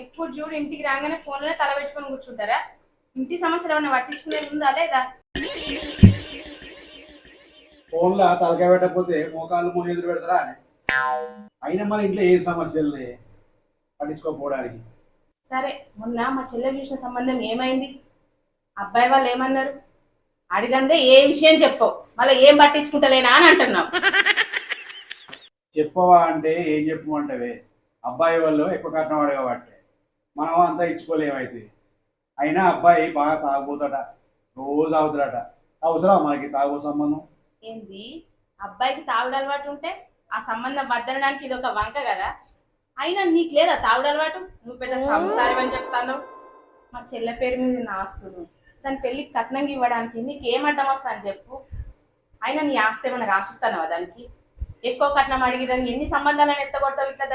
ఎప్పుడు చూడు ఇంటికి రాగానే ఫోన్లోనే తల పెట్టుకొని కూర్చుంటారా? ఇంటి సమస్యలు ఏమైనా పట్టించుకునేది ఉందా లేదా? ఫోన్లో తలకాయ పెట్టకపోతే మోకాళ్ళు మోహి ఎదురు పెడతారా అని. అయినా మన ఇంట్లో ఏ సమస్యలు పట్టించుకోకపోవడానికి. సరే, మొన్న మా చెల్లె చూసిన సంబంధం ఏమైంది? అబ్బాయి వాళ్ళు ఏమన్నారు? అడిగందే ఏ విషయం చెప్పవు, మళ్ళీ ఏం పట్టించుకుంటలేనా అని అంటున్నావు. చెప్పవా అంటే ఏం చెప్పమంటవే? అబ్బాయి వాళ్ళు ఎక్కువ కట్నం అడగబట్టే మనం అంతా ఇచ్చుకోలేమైతే. అయినా అబ్బాయి బాగా తాగుపోతాడ, రోజు అవుతాడట. అవసరం మనకి తాగు సంబంధం? ఏంది? అబ్బాయికి తాగుడు అలవాటు ఉంటే ఆ సంబంధం వద్దనడానికి ఇది ఒక వంక కదా? అయినా నీకు లేదా తాగుడు అలవాటు? నువ్వు పెద్ద సంసారం అని చెప్తాను. మా చెల్లె పేరు మీద నా ఆస్తులు, దాని పెళ్లికి కట్నంగా ఇవ్వడానికి నీకేం అడ్డం వస్తా అని చెప్పు. అయినా నీ ఆస్తి ఏమైనా రాసిస్తానవా దానికి? ఎక్కువ కట్నం అడిగిదని ఎన్ని సంబంధాలను ఎత్తగొడతావు ఇట్లా?